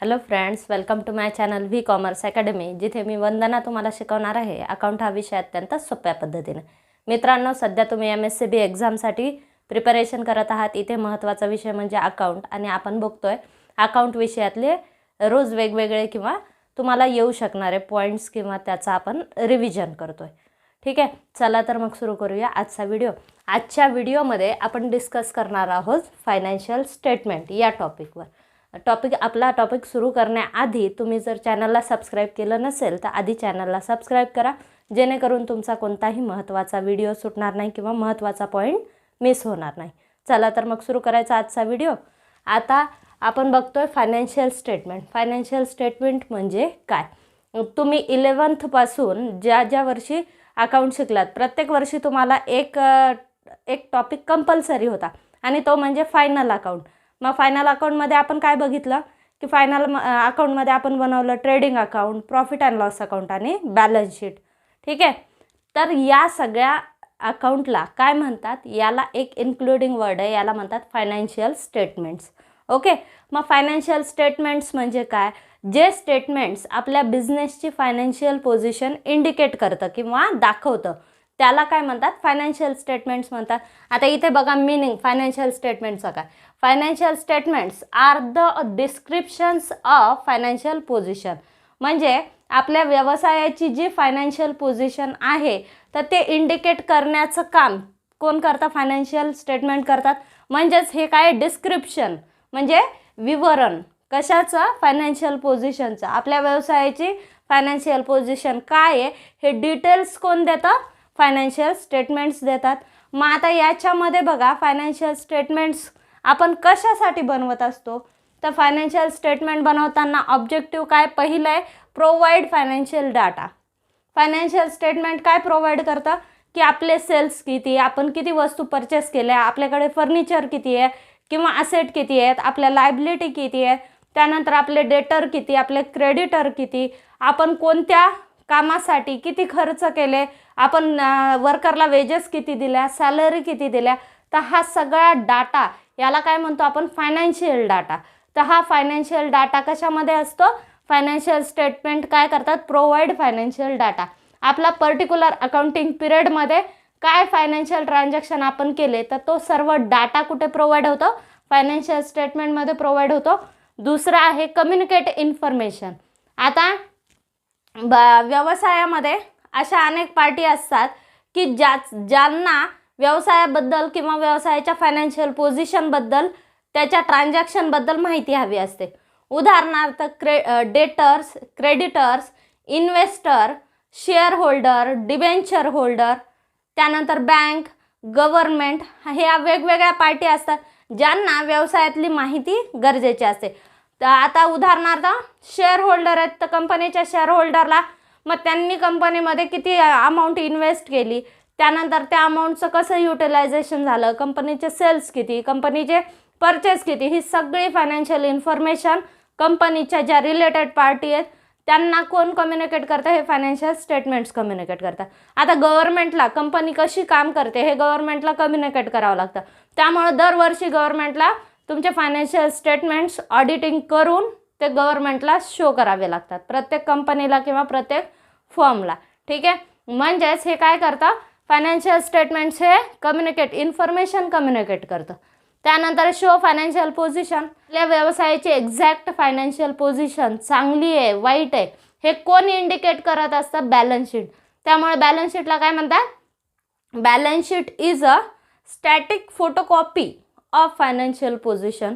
Hello friends, welcome to my channel V commerce academy, जिथे मी वंदना तुम्हाला शिकवणार आहे अकाउंट हा विषय अत्यंत सोप्या पद्धतीने. मित्रांनो, सध्या तुम्ही MSCB एक्झामसाठी प्रिपरेशन करत आहात. इथे महत्त्वाचा विषय म्हणजे अकाउंट, आणि आपण बघतोय अकाउंट विषयातले रोज वेगवेगळे किंवा तुम्हाला येऊ शकणारे पॉईंट्स किंवा त्याचा आपण रिव्हिजन करतोय. ठीक आहे, चला तर मग सुरू करूया आजचा व्हिडिओ. आजच्या व्हिडिओमध्ये आपण डिस्कस करणार आहोत फायनान्शियल स्टेटमेंट या टॉपिकवर. आपला टॉपिक सुरू करण्याआधी तुम्ही जर चॅनलला सबस्क्राईब केलं नसेल तर आधी चॅनलला सबस्क्राईब करा, जेणेकरून तुमचा कोणताही महत्त्वाचा व्हिडिओ सुटणार नाही किंवा महत्त्वाचा पॉईंट मिस होणार नाही. चला तर मग सुरू करायचा आजचा व्हिडिओ. आता आपण बघतोय फायनान्शियल स्टेटमेंट. फायनान्शियल स्टेटमेंट म्हणजे काय? तुम्ही 11th पासून ज्या वर्षी अकाउंट शिकलात, प्रत्येक वर्षी तुम्हाला एक टॉपिक कंपल्सरी होता, आणि तो म्हणजे फायनल अकाउंट. मग फायनल अकाउंटमध्ये आपण काय बघितलं की फायनल अकाउंटमध्ये आपण बनवलं trading account, profit and loss account आणि बॅलन्स शीट. ठीक आहे, तर या सगळ्या अकाउंटला काय म्हणतात? याला एक इन्क्लुडिंग वर्ड आहे, याला म्हणतात फायनान्शियल स्टेटमेंट्स. ओके, मग फायनान्शियल स्टेटमेंट्स म्हणजे काय? जे स्टेटमेंट्स आपल्या बिझनेसची फायनान्शियल पोझिशन इंडिकेट करतं किंवा दाखवतं, त्याला काय म्हणतात? फायनान्शियल स्टेटमेंट्स म्हणतात. आता इथे बघा मीनिंग फायनान्शियल स्टेटमेंटचा काय. Financial statements are the descriptions of financial position. म्हणजे आपल्या व्यवसायाची जी फायनान्शियल पोझिशन आहे तर ते इंडिकेट करण्याचं काम कोण करतं? फायनान्शियल स्टेटमेंट करतात. म्हणजेच हे काय? डिस्क्रिप्शन म्हणजे विवरण कशाचं? फायनान्शियल पोझिशनचं. आपल्या व्यवसायाची फायनान्शियल पोझिशन काय आहे हे डिटेल्स कोण देतं? फायनान्शियल स्टेटमेंट्स देतात. मग आता याच्यामध्ये बघा, फायनान्शियल स्टेटमेंट्स आपण कशासाठी बनवत असतो? तर फायनान्शियल स्टेटमेंट बनवताना ऑब्जेक्टिव्ह काय? पहिलं आहे provide financial data. Financial statement काय प्रोव्हाइड करतं की आपले सेल्स किती, आपण किती वस्तू परचेस केल्या, आपल्याकडे फर्निचर किती आहे किंवा असेट किती आहेत, आपल्या लायबिलिटी किती आहे, त्यानंतर आपले डेटर किती, आपले क्रेडिटर किती, आपण कोणत्या कामासाठी किती खर्च केले, आपण वर्करला वेजेस किती दिल्या, सॅलरी किती दिल्या. तर हा सगळा डाटा याला काय म्हणतो आपण? Financial data. तर हा फायनान्शियल डाटा कशामध्ये असतो? फायनान्शियल स्टेटमेंट काय करतात? Provide financial data. आपला पर्टिक्युलर अकाउंटिंग पिरियडमध्ये काय फायनान्शियल ट्रान्झॅक्शन आपण केले तर तो सर्व डाटा कुठे प्रोव्हाइड होतो? फायनान्शियल स्टेटमेंटमध्ये प्रोव्हाइड होतो. दुसरा आहे कम्युनिकेट इन्फॉर्मेशन. आता व्यवसायामध्ये अशा अनेक पार्टी असतात की ज्यांना व्यवसायाबद्दल किंवा व्यवसायाच्या फायनान्शियल पोझिशनबद्दल, त्याच्या ट्रान्झॅक्शनबद्दल माहिती हवी असते. उदाहरणार्थ debtors, creditors, investor, share holder, debenture holder, त्यानंतर बँक, गव्हर्नमेंट, ह्या वेगवेगळ्या पार्टी असतात ज्यांना व्यवसायातली माहिती गरजेची असते. तर आता उदाहरणार्थ शेअर होल्डर आहेत, तर कंपनीच्या शेअर होल्डरला मग त्यांनी कंपनीमध्ये किती अमाऊंट इन्व्हेस्ट केली, त्यानंतर त्या अमाऊंटचं कसं युटिलायझेशन झालं, कंपनीचे सेल्स किती, कंपनीचे परचेस किती, ही सगळी फायनान्शियल इन्फॉर्मेशन कंपनीच्या ज्या रिलेटेड पार्टी आहेत त्यांना कोण कम्युनिकेट करतं? हे फायनान्शियल स्टेटमेंट्स कम्युनिकेट करतात. आता गव्हर्नमेंटला कंपनी कशी काम करते हे गव्हर्नमेंटला कम्युनिकेट करावं लागतं. त्यामुळे दरवर्षी गव्हर्नमेंटला तुमचे फायनान्शियल स्टेटमेंट्स ऑडिटिंग करून ते गव्हर्नमेंटला शो करावे लागतात, प्रत्येक कंपनीला किंवा प्रत्येक फर्मला. ठीक आहे, म्हणजेच हे काय करतं? फायनान्शियल स्टेटमेंट्स हे इन्फॉर्मेशन कम्युनिकेट करतं. त्यानंतर शो फायनान्शियल पोझिशन. आपल्या व्यवसायाची एक्झॅक्ट फायनान्शियल पोझिशन चांगली आहे, वाईट आहे, हे कोण इंडिकेट करत असतं? Balance sheet. त्यामुळे बॅलन्स शीटला काय म्हणतात? Balance sheet is a static photocopy of financial position,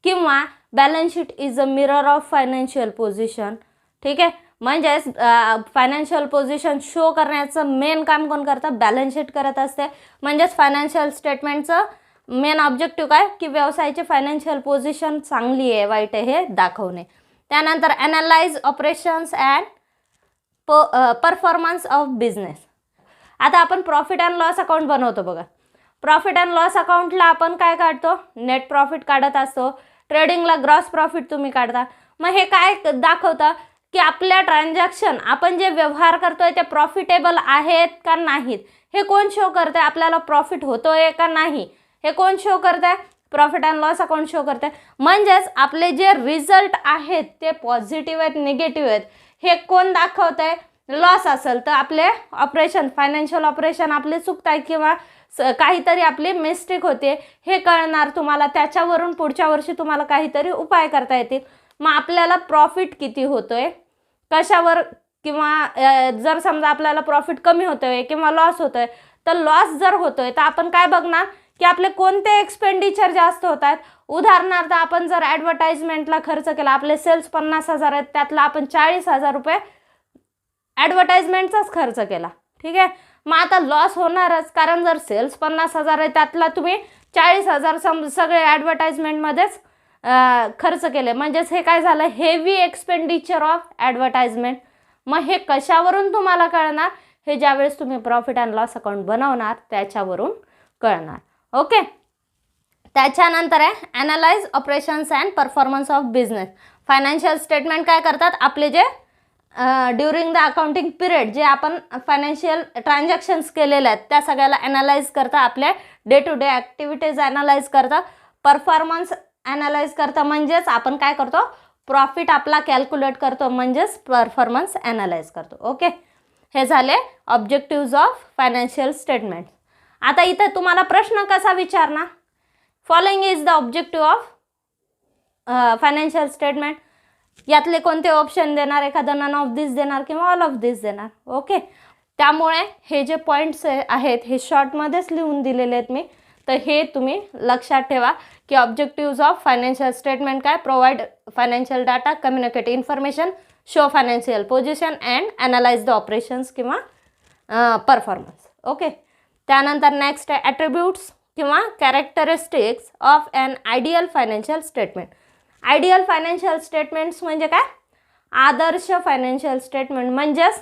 किंवा balance sheet is a mirror of financial position. ठीक आहे, म्हणजेच फायनान्शियल पोझिशन शो करण्याचं मेन काम कोण करतं? बॅलन्स शीट करत असते. म्हणजेच फायनान्शियल स्टेटमेंटचं मेन ऑब्जेक्टिव्ह काय? की व्यवसायाची फायनान्शियल पोझिशन चांगली आहे, वाईट आहे हे दाखवणे. त्यानंतर analyse operations and performance of business. आता आपण प्रॉफिट अँड लॉस अकाउंट बनवतो बघा. प्रॉफिट अँड लॉस अकाउंटला आपण काय काढतो? नेट प्रॉफिट काढत असतो. ट्रेडिंगला ग्रॉस प्रॉफिट तुम्ही काढता. मग हे काय दाखवतं की आपल्या ट्रान्झॅक्शन, आपण जे व्यवहार करतोय ते प्रॉफिटेबल आहेत का नाहीत हे कोण शो करतंय? आपल्याला प्रॉफिट होतोय का नाही हे कोण शो करतंय? Profit and loss account show करते. म्हणजेच आपले जे रिझल्ट आहेत ते पॉझिटिव्ह आहेत, निगेटिव्ह आहेत, हे कोण दाखवत आहे? लॉस असेल तर आपले ऑपरेशन, फायनान्शियल ऑपरेशन आपले चुकत आहे किंवा काहीतरी आपली मिस्टेक होते हे कळणार तुम्हाला. त्याच्यावरून पुढच्या वर्षी तुम्हाला काहीतरी उपाय करता येतील. मग आपल्याला प्रॉफिट किती होतोय, कशावर, किंवा जर समजा आपल्याला प्रॉफिट कमी होतोय किंवा लॉस होतोय, तर लॉस जर होतोय तर आपण काय बघणार की आपले कोणते एक्सपेंडिचर जास्त होत आहेत. उदाहरणार्थ आपण जर ॲडव्हर्टाइजमेंटला खर्च केला, आपले सेल्स 50,000 आहेत, त्यातला आपण 40,000 रुपये ॲडव्हर्टाइजमेंटचाच खर्च केला. ठीक आहे, मग आता लॉस होणारच, कारण जर सेल्स 50,000 आहे त्यातला तुम्ही 40,000 सगळे ॲडव्हर्टाइजमेंटमध्येच खर्च केले. म्हणजेच हे काय झालं? Heavy expenditure of advertisement. मग हे कशावरून तुम्हाला कळणार? हे ज्यावेळेस तुम्ही प्रॉफिट अँड लॉस अकाउंट बनवणार त्याच्यावरून कळणार. ओके, त्याच्यानंतर आहे analyse operations and performance of business. Financial statement काय करतात? आपले जे ड्युरिंग द अकाउंटिंग पिरियड जे आपण फायनान्शियल ट्रान्झॅक्शन्स केलेले आहेत त्या सगळ्याला ॲनालाइज करता, आपल्या day to day activities analyse करता, परफॉर्मन्स ॲनालाइज करता, म्हणजेच आपण काय करतो? प्रॉफिट आपला कॅल्क्युलेट करतो, म्हणजेच परफॉर्मन्स ॲनालाइज करतो. ओके, हे झाले ऑब्जेक्टिव्ज ऑफ फायनान्शियल स्टेटमेंट. आता इथे तुम्हाला प्रश्न कसा विचारणार? Following is the objective of financial statement. यातले कोणते ऑप्शन देणार? एखादं नन ऑफ दिस देणार किंवा ऑल ऑफ दिस देणार. ओके, त्यामुळे हे जे पॉईंट्स आहेत हे शॉर्टमध्येच लिहून दिलेले आहेत मी. तर हे तुम्ही लक्षात ठेवा की ऑब्जेक्टिव्ज ऑफ फायनान्शियल स्टेटमेंट काय? Provide financial data, communicate information, show financial position and analyse the operations किंवा परफॉर्मन्स. ओके, त्यानंतर नेक्स्ट आहे ॲट्रिब्यूट्स किंवा characteristics of an ideal financial statement. Ideal financial statements म्हणजे काय? आदर्श फायनान्शियल स्टेटमेंट म्हणजेच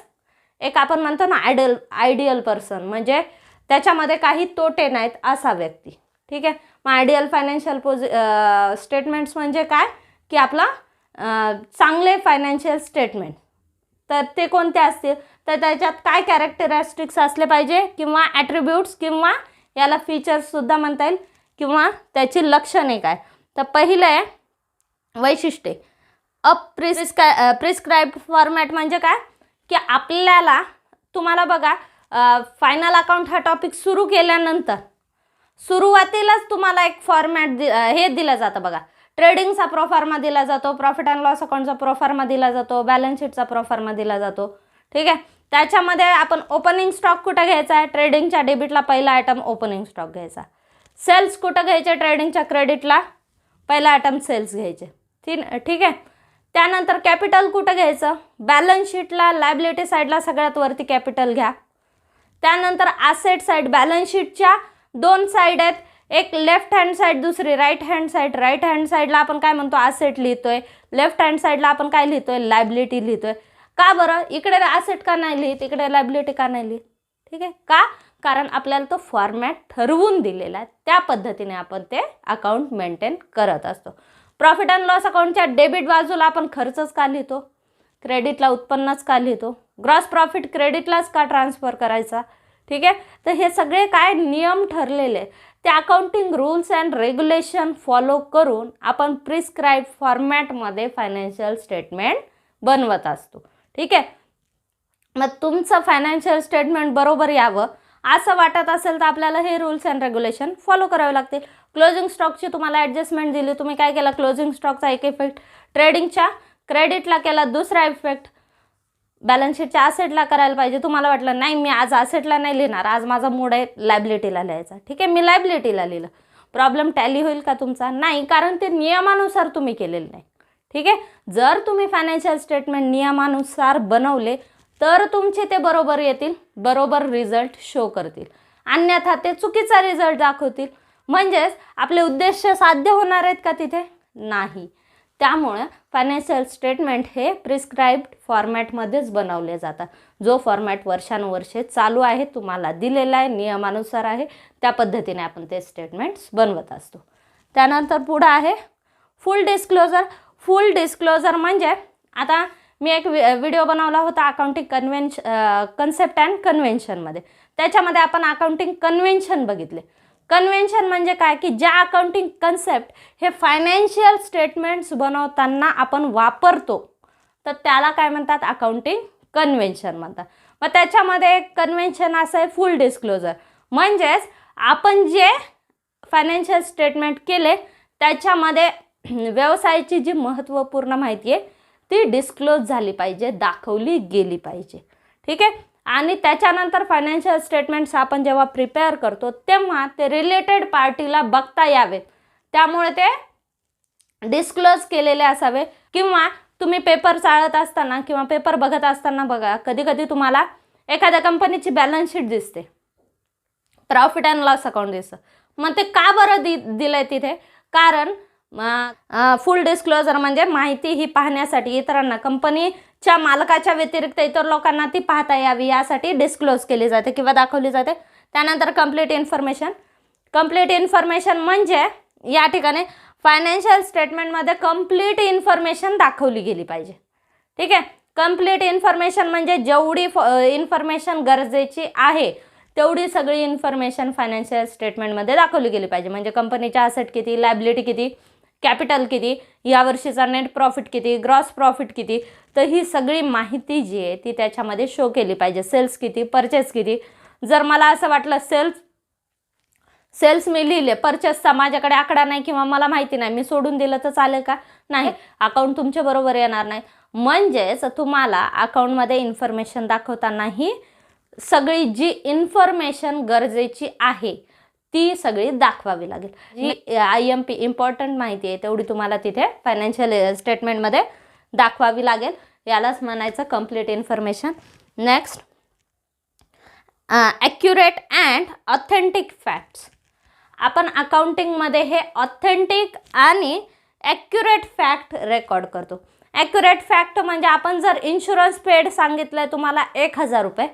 एक आपण म्हणतो ना आयडियल पर्सन, म्हणजे त्याच्यामध्ये काही तोटे नाहीत असा व्यक्ती. ठीक आहे, मग आयडियल फायनान्शियल स्टेटमेंट्स म्हणजे काय की आपला चांगले फायनान्शियल स्टेटमेंट. तर ते कोणते असतील? तर त्याच्यात काय कॅरेक्टरिस्टिक्स असले पाहिजे किंवा ॲट्रिब्यूट्स किंवा याला फीचर्ससुद्धा म्हणता येईल किंवा त्याची लक्षणे काय? तर पहिलं आहे वैशिष्ट्ये. प्रिस्क्राइब्ड फॉर्मॅट म्हणजे काय की आपल्याला, तुम्हाला बघा फायनल अकाउंट हा टॉपिक सुरू केल्यानंतर सुरुवातीलाच तुम्हाला एक फॉर्मॅट हे दिलं जातं बघा. ट्रेडिंगचा प्रोफार्मा दिला जातो, प्रॉफिट अँड लॉस अकाउंटचा प्रोफार्मा दिला जातो, बॅलन्स शीटचा प्रोफार्मा दिला जातो. ठीक आहे, त्याच्यामध्ये आपण ओपनिंग स्टॉक कुठं घ्यायचा आहे? ट्रेडिंगच्या डेबिटला पहिला आयटम ओपनिंग स्टॉक घ्यायचा. सेल्स कुठं घ्यायचे? ट्रेडिंगच्या क्रेडिटला पहिला आयटम सेल्स घ्यायचे. ठीक आहे, त्यानंतर कॅपिटल कुठं घ्यायचं? बॅलन्स शीटला लायबिलिटी साईडला सगळ्यात वरती कॅपिटल घ्या. त्यानंतर ॲसेट साईड, बॅलन्स शीटच्या 2 साईड आहेत, एक लेफ्ट हँड साईड, दुसरी right hand side. Right hand साईडला आपण काय म्हणतो? ॲसेट लिहितोय. लेफ्ट हँड साईडला आपण काय लिहितोय? लायबिलिटी लिहितोय. का बरं? इकडे ॲसेट का नाही लिहित, इकडे लायबिलिटी का नाही लिहित? ठीक आहे, का? कारण आपल्याला तो फॉर्मॅट ठरवून दिलेला आहे, त्या पद्धतीने आपण ते अकाउंट मेंटेन करत असतो. प्रॉफिट अँड लॉस अकाउंटच्या डेबिट बाजूला आपण खर्चच का लिहितो? क्रेडिटला उत्पन्नच का लिहितो? ग्रॉस प्रॉफिट क्रेडिटलाच का ट्रान्सफर करायचा? ठीक आहे, तर हे सगळे काय नियम ठरलेले ते accounting rules and regulation follow करून आपण प्रिस्क्राईब फॉर्मॅटमध्ये फायनान्शियल स्टेटमेंट बनवत असतो. ठीक आहे, मग तुमचं फायनान्शियल स्टेटमेंट बरोबर यावं असं वाटत असेल तर आपल्याला हे रूल्स अँड रेग्युलेशन फॉलो करावे लागतील. क्लोजिंग स्टॉकची तुम्हाला ॲडजस्टमेंट दिली, तुम्ही काय केलं? क्लोजिंग स्टॉकचा एक इफेक्ट ट्रेडिंगच्या क्रेडिटला केला, दुसरा इफेक्ट बॅलन्स शीटच्या ॲसेटला करायला पाहिजे. तुम्हाला वाटलं नाही मी आज ॲसेटला नाही लिहिणार, आज माझा मूड आहे लायबिलिटीला लिहायचा. ठीक आहे, मी लायबिलिटीला लिहिलं. प्रॉब्लेम टॅली होईल का तुमचा? नाही, कारण ते नियमानुसार तुम्ही केलेलं नाही. ठीक आहे, जर तुम्ही फायनान्शियल स्टेटमेंट नियमानुसार बनवले तर तुमचे ते बरोबर येतील, बरोबर रिझल्ट शो करतील. अन्यथा ते चुकीचा रिझल्ट दाखवतील. म्हणजेच आपले उद्देश साध्य होणार आहेत का तिथे? नाही. त्यामुळे फायनान्शियल स्टेटमेंट हे प्रिस्क्राइब्ड फॉर्मॅटमध्येच बनवले जातात. जो फॉर्मॅट वर्षानुवर्षे चालू आहे, तुम्हाला दिलेला आहे, नियमानुसार आहे, त्या पद्धतीने आपण ते स्टेटमेंट्स बनवत असतो. त्यानंतर पुढं आहे फुल डिस्क्लोजर. फुल डिस्क्लोजर म्हणजे आता मी एक व्हिडिओ बनवला होता अकाउंटिंग कन्सेप्ट अँड कन्व्हेन्शनमध्ये. त्याच्यामध्ये आपण अकाउंटिंग कन्व्हेन्शन बघितले. कन्व्हेन्शन म्हणजे काय की ज्या अकाउंटिंग कन्सेप्ट हे फायनान्शियल स्टेटमेंट्स बनवताना आपण वापरतो तर त्याला काय म्हणतात, अकाउंटिंग कन्व्हेन्शन म्हणतात. मग त्याच्यामध्ये एक कन्व्हेन्शन असं आहे फुल डिस्क्लोजर, म्हणजेच आपण जे फायनान्शियल स्टेटमेंट केले त्याच्यामध्ये व्यवसायाची जी महत्त्वपूर्ण माहिती आहे ती डिस्क्लोज झाली पाहिजे, दाखवली गेली पाहिजे. ठीक आहे. आणि त्याच्यानंतर फायनान्शियल स्टेटमेंट्स आपण जेव्हा प्रिपेअर करतो तेव्हा ते रिलेटेड पार्टीला बघता यावेत, त्यामुळे ते डिस्क्लोज केलेले असावे. किंवा तुम्ही पेपर चाळत असताना किंवा पेपर बघत असताना बघा, कधी कधी तुम्हाला एखाद्या कंपनीची बॅलन्स शीट दिसते, प्रॉफिट अँड लॉस अकाउंट दिसतं. मग ते का बरं दिलंय तिथे, कारण फुल डिस्क्लोजर म्हणजे माहिती ही पाहण्यासाठी इतरांना, कंपनीच्या मालकाच्या व्यतिरिक्त इतर लोकांना ती पाहता यावी यासाठी डिस्क्लोज केली जाते किंवा दाखवली जाते. त्यानंतर कंप्लीट इन्फॉर्मेशन. कंप्लीट इन्फॉर्मेशन म्हणजे या ठिकाणी फायनान्शियल स्टेटमेंटमध्ये कंप्लीट इन्फॉर्मेशन दाखवली गेली पाहिजे. ठीक आहे. कंप्लीट इन्फॉर्मेशन म्हणजे जेवढी इन्फॉर्मेशन गरजेची आहे तेवढी सगळी इन्फॉर्मेशन फायनान्शियल स्टेटमेंटमध्ये दाखवली गेली पाहिजे. म्हणजे कंपनीच्या असेट किती, लायबिलिटी किती, कॅपिटल किती, यावर्षीचा नेट प्रॉफिट किती, ग्रॉस प्रॉफिट किती, तर ही सगळी माहिती जी आहे ती त्याच्यामध्ये शो केली पाहिजे. सेल्स किती, परचेस किती. जर मला असं वाटलं सेल्स मी लिहिले, परचेसचा माझ्याकडे आकडा नाही किंवा मला माहिती नाही, मी सोडून दिलं तर चालेल का? नाही, अकाउंट तुमच्या बरोबर येणार नाही. म्हणजेच तुम्हाला अकाउंटमध्ये इन्फॉर्मेशन दाखवतानाही सगळी जी इन्फॉर्मेशन गरजेची आहे ती सगळी दाखवावी लागेल. जी IMP इम्पॉर्टंट माहिती आहे तेवढी तुम्हाला तिथे फायनान्शियल स्टेटमेंटमध्ये दाखवावी लागेल. यालाच म्हणायचं complete information. Next, accurate and authentic facts. आपण अकाउंटिंगमध्ये हे ऑथेंटिक आणि ॲक्युरेट फॅक्ट रेकॉर्ड करतो. ॲक्युरेट फॅक्ट म्हणजे आपण जर इन्शुरन्स पेड सांगितलं आहे तुम्हाला 1000 रुपये,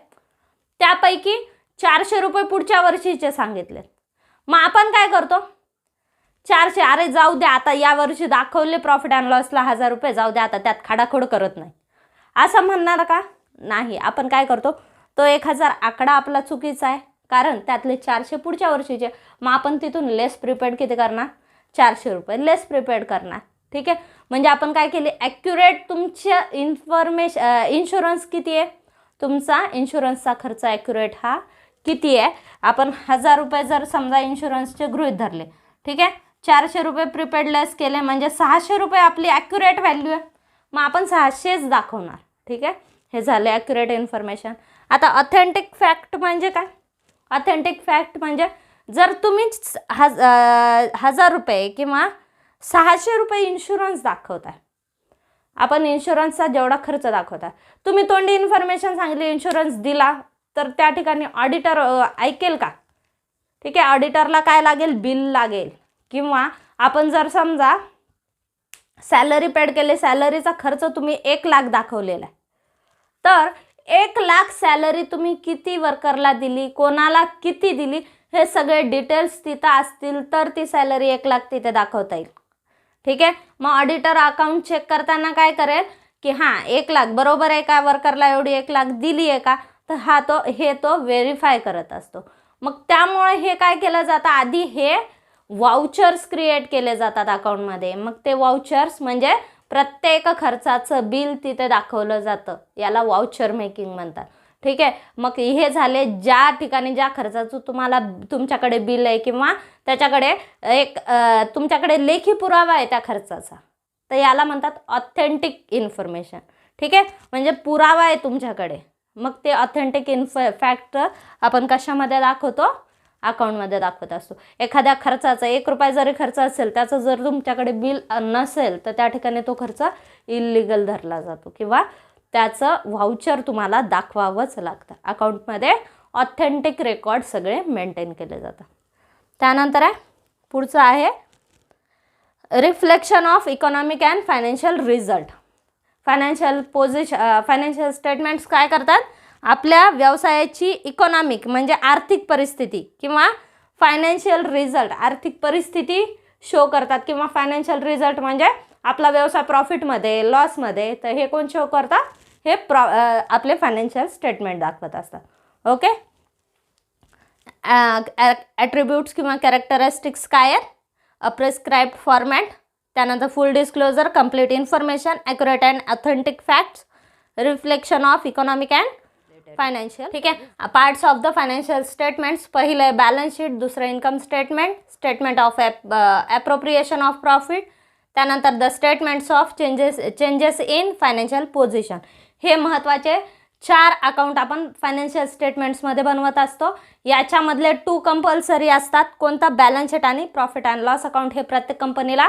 त्यापैकी 400 रुपये पुढच्या वर्षीचे सांगितले, मग आपण काय करतो, 400 अरे जाऊ द्या, आता या वर्षी दाखवले प्रॉफिट अँड लॉसला 1000 रुपये, जाऊ द्या, आता त्यात खाडाखोड करत नाही असं म्हणणार का? नाही. आपण काय करतो, तो 1000 आकडा आपला चुकीचा आहे, कारण त्यातले 400 पुढच्या वर्षीचे, मग आपण तिथून लेस प्रिपेड किती करणार, 400 रुपये लेस प्रिपेड करणार. ठीक आहे. म्हणजे आपण काय केले, ॲक्युरेट तुमच्या इन्शुरन्स किती आहे, तुमचा इन्शुरन्सचा खर्च ॲक्युरेट हा किती आहे. आपण 1000 रुपये जर समजा इन्शुरन्सचे गृहीत धरले, ठीक आहे, 400 रुपये प्रिपेड लेस केले म्हणजे 600 रुपये आपली ॲक्युरेट व्हॅल्यू आहे, मग आपण 600च दाखवणार. ठीक आहे. हे झाले ॲक्युरेट इन्फॉर्मेशन. आता ऑथेंटिक फॅक्ट म्हणजे काय? ऑथेंटिक फॅक्ट म्हणजे जर तुम्ही 1000 रुपये किंवा 600 रुपये इन्शुरन्स दाखवताय, आपण इन्शुरन्सचा जेवढा खर्च दाखवता, तुम्ही तोंडी इन्फॉर्मेशन सांगितली, इन्शुरन्स दिला, तर त्या ठिकाणी ऑडिटर ऐकेल का? ठीक आहे. ऑडिटरला काय लागेल, बिल लागेल. किंवा आपण जर समजा सॅलरी पेड केले, सॅलरीचा खर्च तुम्ही 1 लाख दाखवलेला आहे, तर 1 लाख सॅलरी तुम्ही किती वर्करला दिली, कोणाला किती दिली, हे सगळे डिटेल्स तिथं असतील तर ती सॅलरी 1 लाख तिथे दाखवता येईल. ठीक आहे. मग ऑडिटर अकाउंट चेक करताना काय करेल की हां 1 लाख बरोबर आहे का, वर्करला एवढी 1 लाख दिली आहे का, तर तो व्हेरीफाय करत असतो. मग त्यामुळे हे काय केलं जातं, आधी हे वाउचर्स क्रिएट केले जातात अकाउंटमध्ये. मग ते वाउचर्स म्हणजे प्रत्येक खर्चाचं बिल तिथे दाखवलं जातं, याला वाउचर मेकिंग म्हणतात. ठीक आहे. मग हे झाले ज्या ठिकाणी ज्या खर्चाचं तुमच्याकडे बिल आहे किंवा त्याच्याकडे तुमच्याकडे लेखी पुरावा आहे त्या खर्चाचा, तर याला म्हणतात ऑथेंटिक इन्फॉर्मेशन. ठीक आहे. म्हणजे पुरावा आहे तुमच्याकडे, मग ते ऑथेंटिक फॅक्ट आपण कशामध्ये दाखवतो, अकाउंटमध्ये दाखवत असतो. एखाद्या खर्चाचा 1 रुपया जरी खर्च असेल, त्याचं जर तुमच्याकडे बिल नसेल तर त्या ठिकाणी तो खर्च इल्लिगल धरला जातो किंवा त्याचं व्हाउचर तुम्हाला दाखवावंच लागतं. अकाउंटमध्ये ऑथेंटिक रेकॉर्ड सगळे मेंटेन केले जातात. त्यानंतर पुढचं आहे reflection of economic and financial result. Financial statements काय करतात, आपल्या व्यवसायाची इकॉनॉमिक म्हणजे आर्थिक परिस्थिती किंवा फायनान्शियल रिझल्ट आर्थिक परिस्थिती शो करतात, किंवा फायनान्शियल रिझल्ट म्हणजे आपला व्यवसाय प्रॉफिटमध्ये लॉसमध्ये, तर हे कोण शो करतात, हे आपले फायनान्शियल स्टेटमेंट दाखवत असतात. ओके. ॲट्रिब्यूट्स किंवा कॅरेक्टरिस्टिक्स काय आहेत? अ प्रिस्क्राइब्ड फॉर्मॅट, त्यानंतर full disclosure, complete information, accurate and authentic facts, reflection of economic and financial. ठीक आहे. Parts of the financial statements, पहिलं आहे बॅलन्स शीट, दुसरं income statement, statement of appropriation of profit, त्यानंतर the statements of changes in financial position. हे महत्त्वाचे 4 account आपण financial स्टेटमेंट्समध्ये बनवत असतो. याच्यामधले 2 कंपल्सरी असतात. कोणता? बॅलन्स शीट आणि प्रॉफिट अँड लॉस अकाउंट. हे प्रत्येक कंपनीला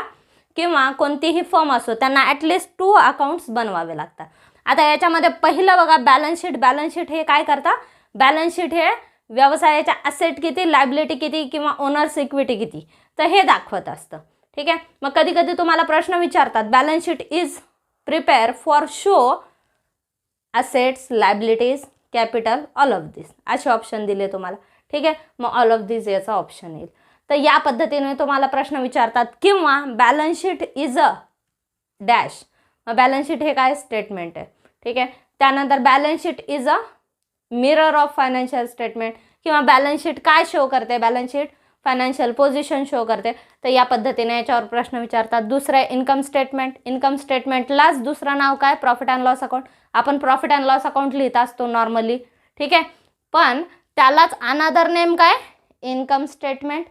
किंवा कोणतीही फर्म असो त्यांना ॲटलिस्ट 2 अकाउंट्स बनवावे लागतात. आता याच्यामध्ये पहिलं बघा बॅलन्स शीट. बॅलन्स शीट हे काय करता? बॅलन्स शीट हे व्यवसायाच्या ॲसेट किती, लायबिलिटी किती किंवा ओनर्स इक्विटी किती, तर हे दाखवत असतं. ठीक आहे. मग कधी कधी तुम्हाला प्रश्न विचारतात, balance sheet is prepare for show assets, liabilities, capital, all of this असे ऑप्शन दिले तुम्हाला. ठीक आहे. मग ऑल ऑफ दिस याचा ऑप्शन येईल. तर या पद्धतीने तुम्हाला प्रश्न विचारतात. किंवा balance sheet is a dash. मग बॅलन्स शीट हे काय? स्टेटमेंट आहे. ठीक आहे. त्यानंतर balance sheet is a mirror of financial statement, किंवा बॅलन्स शीट काय शो करते? Balance sheet financial position show करते. तर या पद्धतीने याच्यावर प्रश्न विचारतात. दुसरं आहे इन्कम स्टेटमेंट. इन्कम स्टेटमेंटलाच दुसरं नाव काय? Profit and loss account. आपण प्रॉफिट अँड लॉस अकाउंट लिहित असतो नॉर्मली. ठीक आहे. पण त्यालाच अनदर नेम काय? Income statement.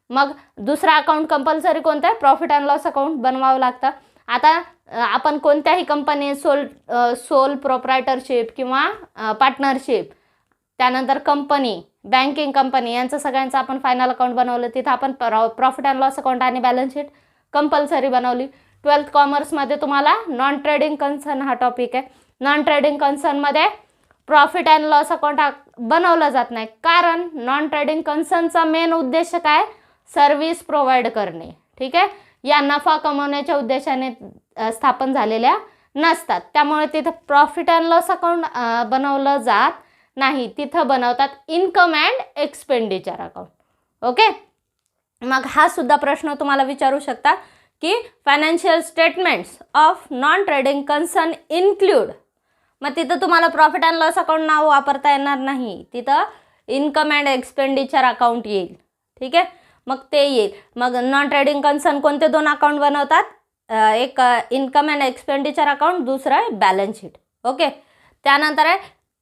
मग दुसरा अकाउंट कंपल्सरी कोणतं आहे? प्रॉफिट अँड लॉस अकाउंट बनवावं लागतं. आता आपण कोणत्याही कंपनी सोल प्रोप्रायटरशिप किंवा पार्टनरशिप, त्यानंतर कंपनी, बँकिंग कंपनी यांचं सगळ्यांचं आपण फायनल अकाउंट बनवलं. तिथं आपण प्रॉफिट अँड लॉस अकाउंट आणि बॅलन्स शीट कंपल्सरी बनवली. 12th कॉमर्समध्ये तुम्हाला नॉन ट्रेडिंग कन्सर्न हा टॉपिक आहे. नॉन ट्रेडिंग कन्सर्नमध्ये प्रॉफिट अँड लॉस अकाउंट बनवलं जात नाही. कारण नॉन ट्रेडिंग कन्सर्नचा मेन उद्देश काय? सर्व्हिस प्रोव्हाइड करणे. ठीक आहे. या नफा कमवण्याच्या उद्देशाने स्थापन झालेल्या नसतात. त्यामुळे तिथं प्रॉफिट अँड लॉस अकाउंट बनवलं जात नाही. तिथं बनवतात income and expenditure account. Okay. मग हा सुद्धा प्रश्न तुम्हाला विचारू शकता की financial statements of non trading concern include. मग तिथं तुम्हाला प्रॉफिट अँड लॉस अकाउंट नाव वापरता येणार नाही. तिथं इन्कम अँड एक्सपेंडिचर अकाउंट येईल. ठीक आहे. मग ते येईल. मग नॉन ट्रेडिंग कन्सर्न कोणते 2 अकाउंट बनवतात? एक इन्कम अँड एक्सपेंडिचर अकाउंट, दुसरं आहे बॅलन्स शीट. ओके. त्यानंतर आहे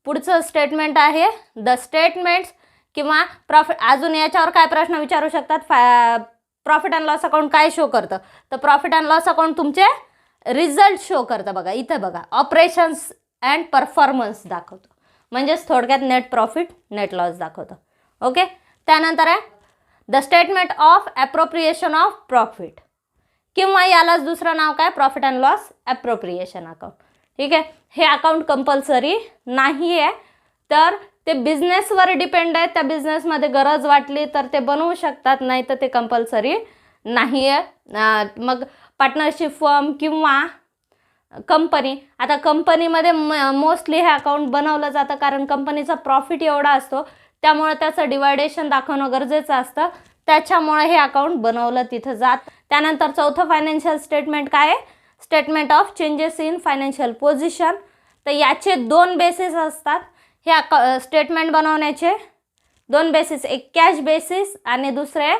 पुढचं स्टेटमेंट आहे द स्टेटमेंट्स किंवा प्रॉफिट. अजून याच्यावर काय प्रश्न विचारू शकतात? प्रॉफिट अँड लॉस अकाउंट काय शो करतं? तर प्रॉफिट अँड लॉस अकाउंट तुमचे रिझल्ट शो करतं. बघा इथं बघा ऑपरेशन्स अँड परफॉर्मन्स दाखवतो. म्हणजेच थोडक्यात नेट प्रॉफिट, नेट लॉस दाखवतं. ओके. त्यानंतर आहे the statement of appropriation of profit, किंवा यालाच दुसरं नाव काय? Profit and loss appropriation account. ठीक आहे. हे अकाउंट कंपल्सरी नाही आहे. तर ते बिझनेसवर डिपेंड आहे. त्या बिझनेसमध्ये गरज वाटली तर ते बनवू शकतात, नाही तर ते कंपल्सरी नाही आहे. मग पार्टनरशिप फर्म किंवा कंपनी. आता कंपनीमध्ये मोस्टली हे अकाउंट बनवलं जातं कारण कंपनीचा प्रॉफिट एवढा असतो, त्यामुळे त्याचं डिवायडेशन दाखवणं गरजेचं असतं. त्याच्यामुळे हे अकाउंट बनवलं तिथं जात. त्यानंतर चौथं फायनान्शियल स्टेटमेंट काय आहे? Statement of changes in financial position. तर याचे 2 बेसिस असतात. हे स्टेटमेंट बनवण्याचे 2 बेसिस, एक कॅश बेसिस आणि दुसरे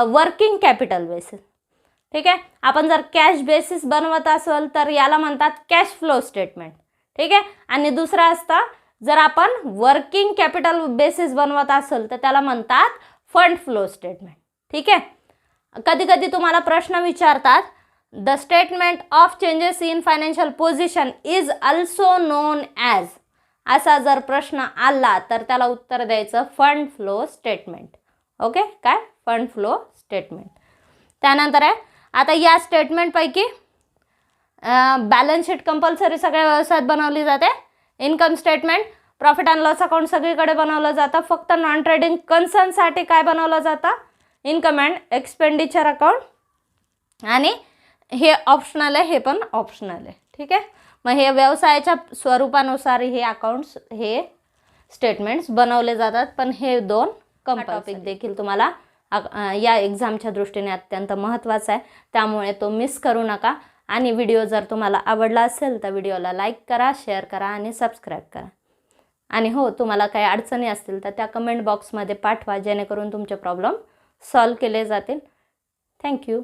वर्किंग कॅपिटल बेसिस. ठीक आहे. आपण जर कॅश बेसिस बनवत असेल तर याला म्हणतात कॅश फ्लो स्टेटमेंट. ठीक आहे. आणि दुसरं असतं जर आपण वर्किंग कॅपिटल बेसिस बनवत असेल तर त्याला म्हणतात फंड फ्लो स्टेटमेंट. ठीक आहे. कधी कधी तुम्हाला प्रश्न विचारतात the statement of changes in financial position is also non as. असा जर प्रश्न आला तर त्याला उत्तर द्यायचं फंड फ्लो स्टेटमेंट. ओके. काय? Fund flow statement. त्यानंतर आहे आता या स्टेटमेंटपैकी बॅलन्स शीट कंपल्सरी सगळ्या व्यवसायात बनवली जाते. Income statement, profit and loss account सगळीकडे बनवलं जातं. फक्त नॉन ट्रेडिंग कन्सर्नसाठी काय बनवलं जातं? Income and expenditure account. आणि हे ऑप्शनल आहे, हे पण ऑप्शनल आहे. ठीक आहे. मग हे व्यवसायाच्या स्वरूपानुसार हे अकाउंट्स, हे स्टेटमेंट्स बनवले जातात. पण हे 2 टॉपिक देखील तुम्हाला या एक्झामच्या दृष्टीने अत्यंत महत्त्वाचा आहे. त्यामुळे तो मिस करू नका. आणि व्हिडिओ जर तुम्हाला आवडला असेल तर व्हिडिओला लाईक करा, शेअर करा आणि सबस्क्राईब करा. आणि हो, तुम्हाला काही अडचणी असतील तर त्या कमेंट बॉक्समध्ये पाठवा, जेणेकरून तुमचे प्रॉब्लेम सॉल्व्ह केले जातील. थँक्यू.